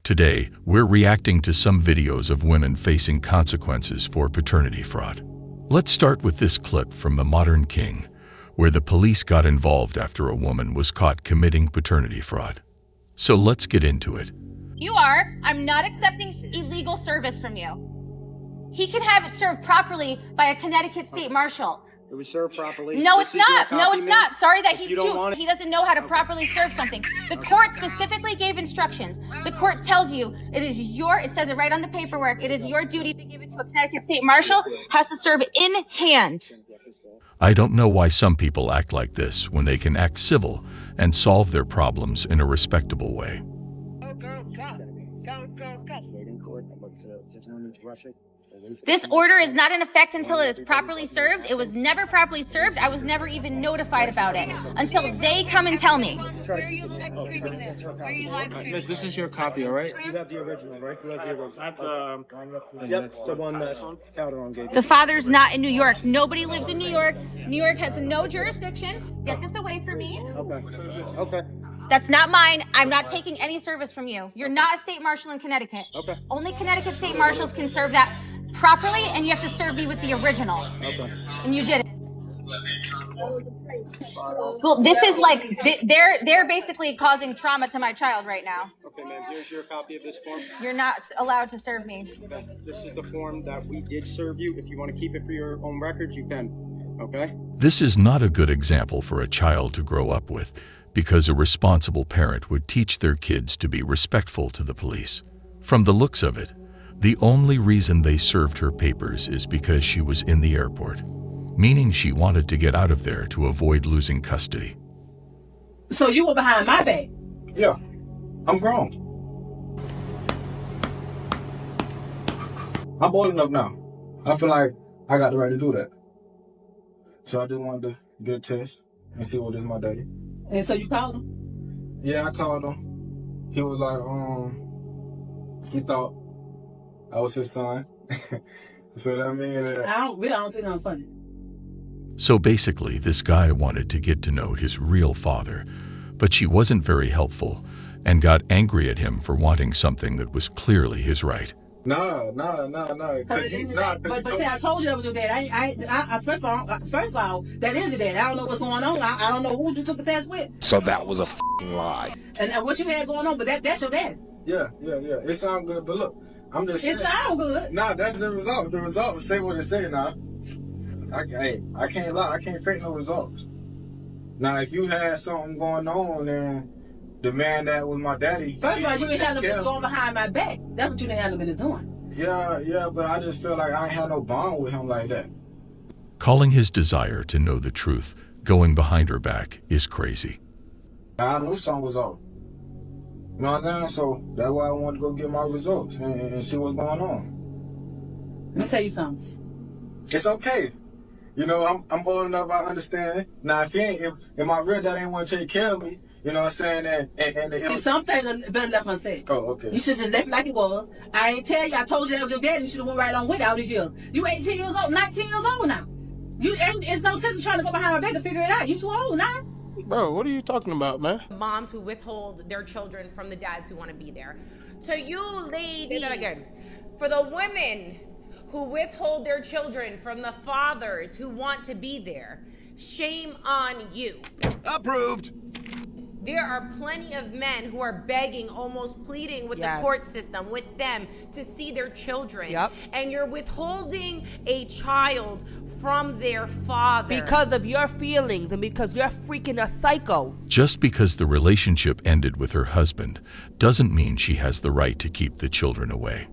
Today, we're reacting to some videos of women facing consequences for paternity fraud. Let's start with this clip from The Modern King, where the police got involved after a woman was caught committing paternity fraud. So let's get into it. I'm not accepting illegal service from you. He can have it served properly by a Connecticut state marshal. It was served properly. No, it's not. No, it's not. Sorry that he doesn't know how to properly serve something. The court specifically gave instructions. The court tells you it says it right on the paperwork, it is your duty to give it to a Connecticut state marshal, has to serve in hand. I don't know why some people act like this when they can act civil and solve their problems in a respectable way. This order is not in effect until it is properly served. It was never properly served. I was never even notified about it until they come and tell me. Miss, this is your copy, all right? You have the original, right? You have the original. Yep, the one that's counted on gave. The father's not in New York. Nobody lives in New York. New York has no jurisdiction. Get this away from me. Okay. That's not mine. I'm not taking any service from you. You're not a state marshal in Connecticut. Okay. Only Connecticut state marshals can serve that properly, and you have to serve me with the original. Okay. And you did it. Well, this is like, they're basically causing trauma to my child right now. Okay, ma'am, here's your copy of this form. You're not allowed to serve me. Okay. This is the form that we did serve you. If you want to keep it for your own records, you can. Okay? This is not a good example for a child to grow up with, because a responsible parent would teach their kids to be respectful to the police. From the looks of it, the only reason they served her papers is because she was in the airport, meaning she wanted to get out of there to avoid losing custody. So you were behind my back? Yeah. I'm grown. I'm old enough now. I feel like I got the right to do that. So I just wanted to get a test and see what is my daddy. And so you called him? Yeah, I called him. He was like, he thought I was his son. So that means we don't see nothing funny. So basically, this guy wanted to get to know his real father, but she wasn't very helpful and got angry at him for wanting something that was clearly his right. No. But see, I told you that was your dad. First of all, that is your dad. I don't know what's going on. I don't know who you took the test with. So that was a f***ing lie. And what you had going on, but that's your dad. Yeah. It sounds good, but look, I'm just saying. It sounds good. Nah, that's the result. The result say what it say now. I can't lie. I can't fake no results. Now, if you had something going on and the man that was my daddy. First of all, you ain't had no business going behind my back. That's what you didn't have no business doing. Yeah, but I just feel like I ain't had no bond with him like that. Calling his desire to know the truth going behind her back is crazy. I knew something was off. You know what I'm saying? So that's why I wanted to go get my results and see what's going on. Let me tell you something. It's okay. You know, I'm old enough, I understand it. Now, if my real dad ain't want to take care of me, you know what I'm saying? See, some things are better left unsaid. Oh, okay. You should just left it like it was. I ain't tell you. I told you that was your dad, and you should have went right on with it all these years. You 18 years old, 19 years old now. It's no sense in trying to go behind my back and figure it out. You too old now. Bro, what are you talking about, man? Moms who withhold their children from the dads who want to be there. To you ladies. Say that again. For the women who withhold their children from the fathers who want to be there, shame on you. Approved. There are plenty of men who are begging, almost pleading with the court system, with them, to see their children. Yep. And you're withholding a child from their father. Because of your feelings and because you're freaking a psycho. Just because the relationship ended with her husband doesn't mean she has the right to keep the children away.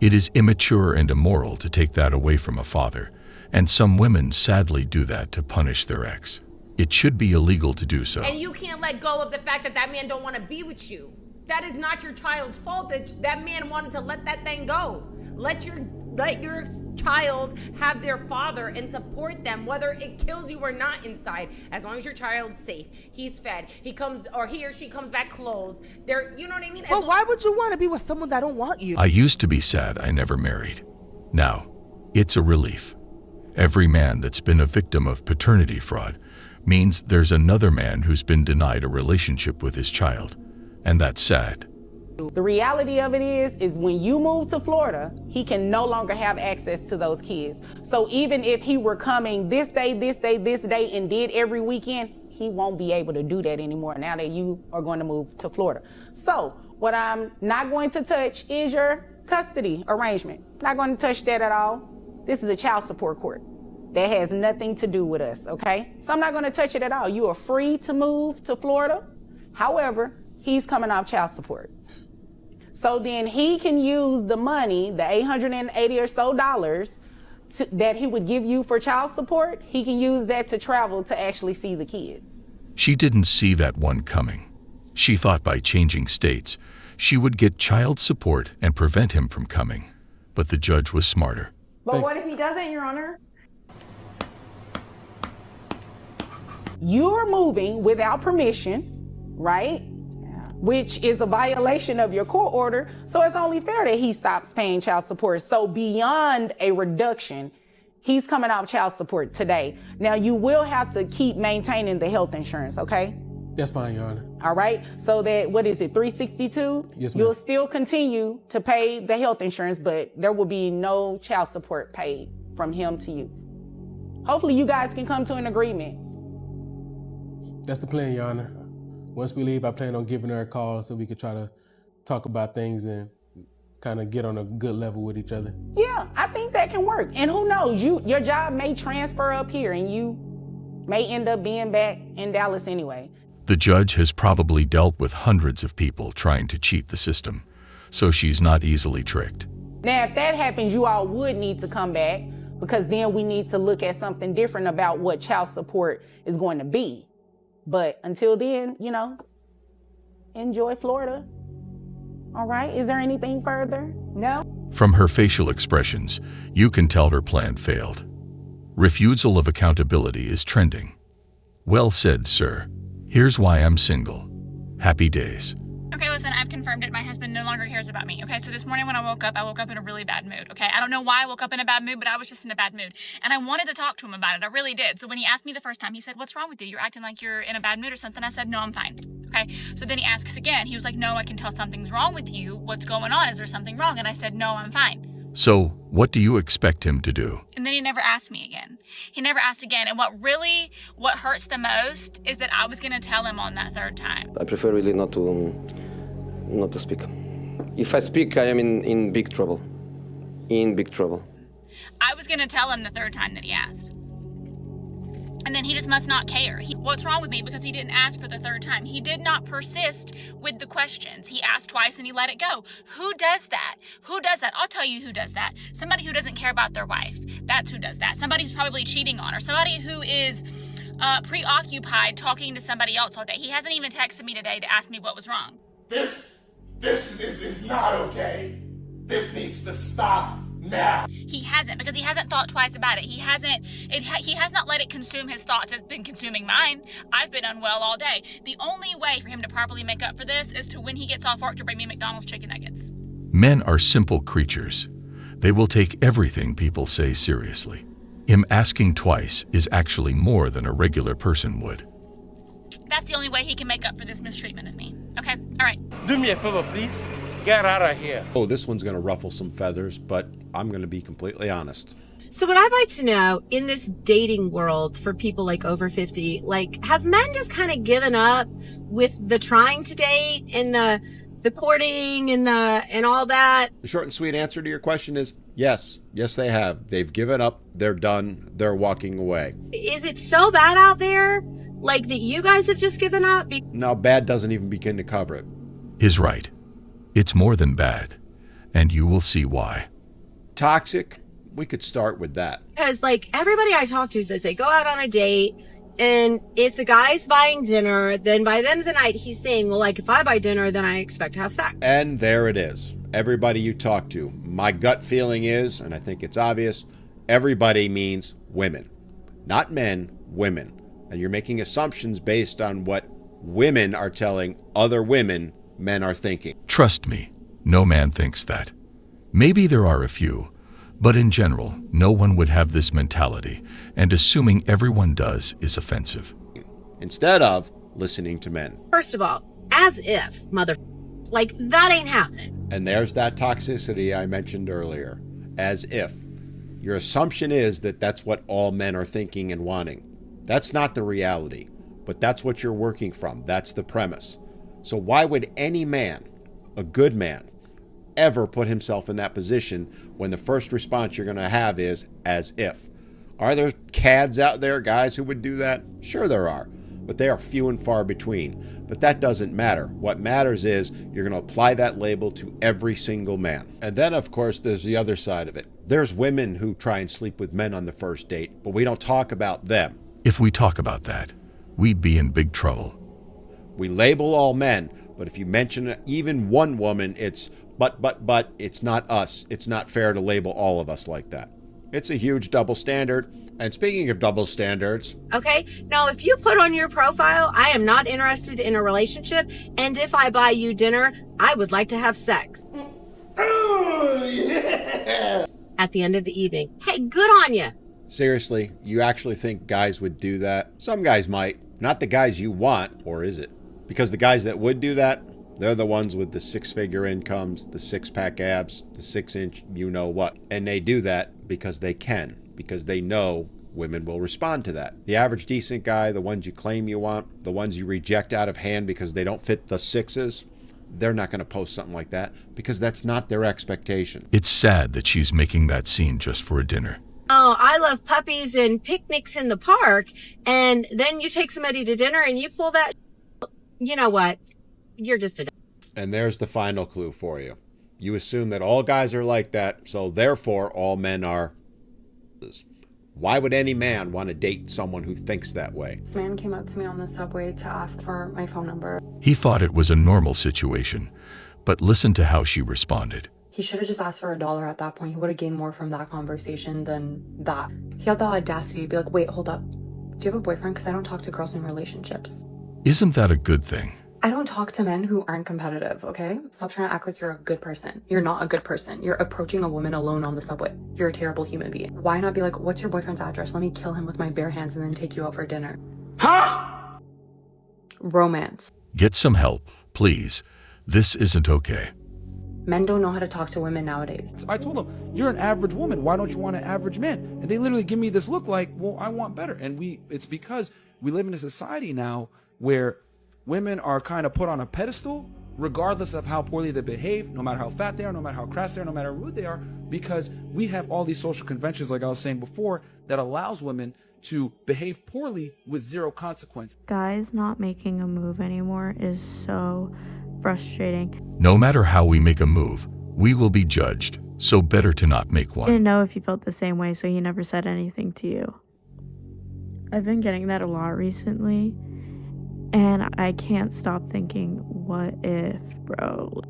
It is immature and immoral to take that away from a father, and some women sadly do that to punish their ex. It should be illegal to do so. And you can't let go of the fact that that man don't want to be with you. That is not your child's fault that man wanted to let that thing go. Let your child have their father and support them, whether it kills you or not inside. As long as your child's safe, he's fed, he or she comes back clothed. You know what I mean? But why would you want to be with someone that don't want you? I used to be sad I never married. Now, it's a relief. Every man that's been a victim of paternity fraud means there's another man who's been denied a relationship with his child, and that's sad. The reality of it is when you move to Florida, he can no longer have access to those kids. So even if he were coming this day, and did every weekend, he won't be able to do that anymore now that you are going to move to Florida. So what I'm not going to touch is your custody arrangement. Not going to touch that at all. This is a child support court. That has nothing to do with us, okay? So I'm not going to touch it at all. You are free to move to Florida. However, he's coming off child support. So then he can use the money, the $880 or so that he would give you for child support. He can use that to travel to actually see the kids. She didn't see that one coming. She thought by changing states, she would get child support and prevent him from coming. But the judge was smarter. But what if he doesn't, Your Honor? You're moving without permission, right? Which is a violation of your court order. So it's only fair that he stops paying child support. So beyond a reduction, he's coming off child support today. Now you will have to keep maintaining the health insurance, okay? That's fine, Your Honor. All right, so that, what is it, 362? Yes, ma'am. You'll still continue to pay the health insurance, but there will be no child support paid from him to you. Hopefully you guys can come to an agreement. That's the plan, Your Honor. Once we leave, I plan on giving her a call so we could try to talk about things and kind of get on a good level with each other. Yeah, I think that can work. And who knows, your job may transfer up here and you may end up being back in Dallas anyway. The judge has probably dealt with hundreds of people trying to cheat the system, so she's not easily tricked. Now, if that happens, you all would need to come back because then we need to look at something different about what child support is going to be. But until then, you know, enjoy Florida. All right, is there anything further? No? From her facial expressions, you can tell her plan failed. Refusal of accountability is trending. Well said, sir. Here's why I'm single. Happy days. Okay, listen, I've confirmed it. My husband no longer cares about me, okay? So this morning when I woke up in a really bad mood, okay? I don't know why I woke up in a bad mood, but I was just in a bad mood. And I wanted to talk to him about it. I really did. So when he asked me the first time, he said, "What's wrong with you? You're acting like you're in a bad mood or something." I said, "No, I'm fine." Okay? So then he asks again. He was like, "No, I can tell something's wrong with you. What's going on? Is there something wrong?" And I said, "No, I'm fine." So, what do you expect him to do? And then he never asked me again. He never asked again. And what hurts the most is that I was going to tell him on that third time. I prefer really not to speak. If I speak, I am in big trouble. In big trouble. I was going to tell him the third time that he asked. And then he just must not care. What's wrong with me? Because he didn't ask for the third time. He did not persist with the questions. He asked twice and he let it go. Who does that? Who does that? I'll tell you who does that. Somebody who doesn't care about their wife. That's who does that. Somebody who's probably cheating on her. Somebody who is preoccupied talking to somebody else all day. He hasn't even texted me today to ask me what was wrong. This is not okay. This needs to stop now. He hasn't, because he hasn't thought twice about it. He has not let it consume his thoughts. It's been consuming mine. I've been unwell all day. The only way for him to properly make up for this is to, when he gets off work, to bring me McDonald's chicken nuggets. Men are simple creatures. They will take everything people say seriously. Him asking twice is actually more than a regular person would. That's the only way he can make up for this mistreatment of me. Okay? All right. Do me a favor, please. Get out of here. Oh, this one's going to ruffle some feathers, but I'm going to be completely honest. So what I'd like to know, in this dating world for people like over 50, like, have men just kind of given up with the trying to date and the courting and all that? The short and sweet answer to your question is yes. Yes, they have. They've given up. They're done. They're walking away. Is it so bad out there, like, that you guys have just given up? No, bad doesn't even begin to cover it. Is right. It's more than bad, and you will see why. Toxic? We could start with that. Because, like, everybody I talk to says they go out on a date, and if the guy's buying dinner, then by the end of the night, he's saying, well, like, if I buy dinner, then I expect to have sex. And there it is. Everybody you talk to. My gut feeling is, and I think it's obvious, everybody means women. Not men, women. And you're making assumptions based on what women are telling other women men are thinking. Trust me, no man thinks that. Maybe there are a few, but in general, no one would have this mentality, and assuming everyone does is offensive. Instead of listening to men. First of all, as if, Like, that ain't happening. And there's that toxicity I mentioned earlier. As if. Your assumption is that that's what all men are thinking and wanting. That's not the reality. But that's what you're working from. That's the premise. So why would any man, a good man, ever put himself in that position when the first response you're going to have is as if? Are there cads out there, guys, who would do that? Sure there are, but they are few and far between. But that doesn't matter. What matters is you're going to apply that label to every single man. And then, of course, there's the other side of it. There's women who try and sleep with men on the first date, but we don't talk about them. If we talk about that, we'd be in big trouble. We label all men, but if you mention even one woman, it's but, it's not us. It's not fair to label all of us like that. It's a huge double standard. And speaking of double standards... Okay, now if you put on your profile, I am not interested in a relationship, and if I buy you dinner, I would like to have sex. Oh, yeah. At the end of the evening. Hey, good on you. Seriously, you actually think guys would do that? Some guys might. Not the guys you want, or is it? Because the guys that would do that, they're the ones with the 6-figure incomes, the 6-pack abs, the 6-inch you-know-what. And they do that because they can, because they know women will respond to that. The average decent guy, the ones you claim you want, the ones you reject out of hand because they don't fit the 6s, they're not going to post something like that because that's not their expectation. It's sad that she's making that scene just for a dinner. Oh, I love puppies and picnics in the park, and then you take somebody to dinner and you pull that. You know what? You're just a... And there's the final clue for you. You assume that all guys are like that, so therefore all men are... Why would any man want to date someone who thinks that way? This man came up to me on the subway to ask for my phone number. He thought it was a normal situation, but listen to how she responded. He should have just asked for $1 at that point. He would have gained more from that conversation than that. He had the audacity to be like, wait, hold up. Do you have a boyfriend? Because I don't talk to girls in relationships. Isn't that a good thing? I don't talk to men who aren't competitive, okay? Stop trying to act like you're a good person. You're not a good person. You're approaching a woman alone on the subway. You're a terrible human being. Why not be like, what's your boyfriend's address? Let me kill him with my bare hands and then take you out for dinner. Huh? Romance. Get some help, please. This isn't okay. Men don't know how to talk to women nowadays. I told them, you're an average woman. Why don't you want an average man? And they literally give me this look like, well, I want better. And it's because we live in a society now where women are kind of put on a pedestal regardless of how poorly they behave, no matter how fat they are, no matter how crass they are, no matter how rude they are, because we have all these social conventions, like I was saying before, that allows women to behave poorly with zero consequence. Guys not making a move anymore is so frustrating. No matter how we make a move, we will be judged, so better to not make I one. didn't know if you felt the same way, so he never said anything to you. I've been getting that a lot recently, and I can't stop thinking, what if, bro?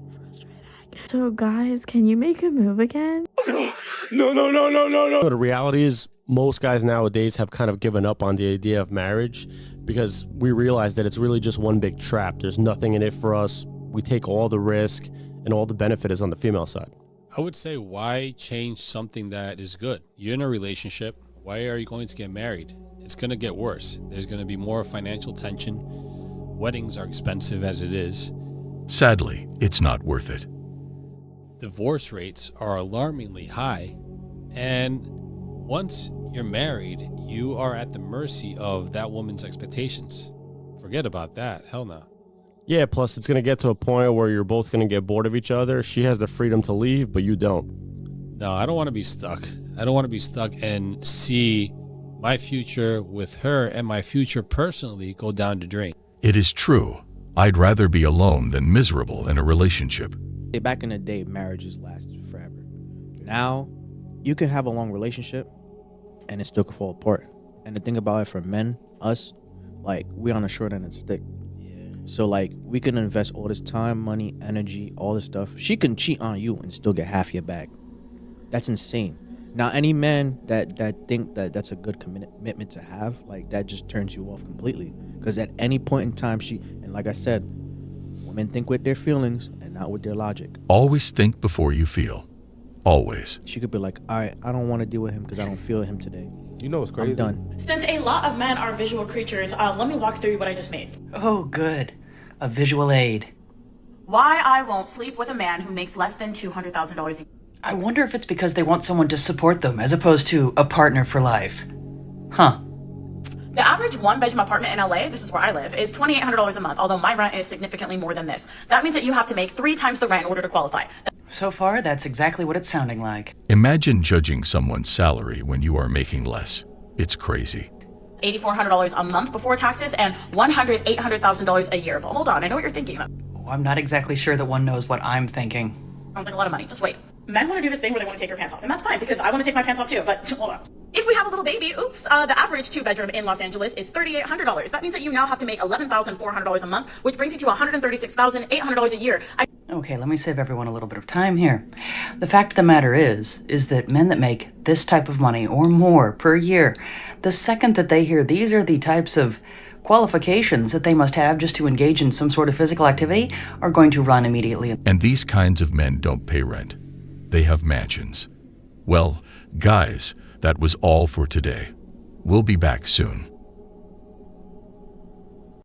So guys, can you make a move again? No. The reality is most guys nowadays have kind of given up on the idea of marriage because we realize that it's really just one big trap. There's nothing in it for us. We take all the risk and all the benefit is on the female side. I would say, why change something that is good? You're in a relationship. Why are you going to get married? It's going to get worse. There's going to be more financial tension. Weddings are expensive as it is. Sadly, it's not worth it. Divorce rates are alarmingly high. And once you're married, you are at the mercy of that woman's expectations. Forget about that. Hell no. Yeah, plus it's going to get to a point where you're both going to get bored of each other. She has the freedom to leave, but you don't. No, I don't want to be stuck. I don't want to be stuck and see my future with her and my future personally go down the drain. It is true. I'd rather be alone than miserable in a relationship. Back in the day, marriages lasted forever. Now, you can have a long relationship and it still can fall apart. And the thing about it for men, us, like, we're on the short end of the stick. So, like, we can invest all this time, money, energy, all this stuff. She can cheat on you and still get half your bag. That's insane. Now, any man that think that that's a good commitment to have, like, that just turns you off completely. Because at any point in time, and like I said, women think with their feelings and not with their logic. Always think before you feel. Always. She could be like, all right, I don't want to deal with him because I don't feel him today. You know what's crazy? I'm done. Since a lot of men are visual creatures, let me walk through what I just made. Oh, good. A visual aid. why I won't sleep with a man who makes less than $200,000 a year. I wonder if it's because they want someone to support them as opposed to a partner for life. Huh. The average one-bedroom apartment in LA, this is where I live, is $2,800 a month, although my rent is significantly more than this. That means that you have to make 3 times the rent in order to qualify. So far, that's exactly what it's sounding like. Imagine judging someone's salary when you are making less. It's crazy. $8,400 a month before taxes and $800,000 a year. But hold on, I know what you're thinking about. Oh, I'm not exactly sure that one knows what I'm thinking. Sounds like a lot of money. Just wait. Men want to do this thing where they want to take their pants off, and that's fine because I want to take my pants off too, but hold on. If we have a little baby, oops, the average 2-bedroom in Los Angeles is $3,800. That means that you now have to make $11,400 a month, which brings you to $136,800 a year. Okay, let me save everyone a little bit of time here. The fact of the matter is that men that make this type of money or more per year, the second that they hear these are the types of qualifications that they must have just to engage in some sort of physical activity, are going to run immediately. And these kinds of men don't pay rent. They have mansions. Well, guys, that was all for today. We'll be back soon.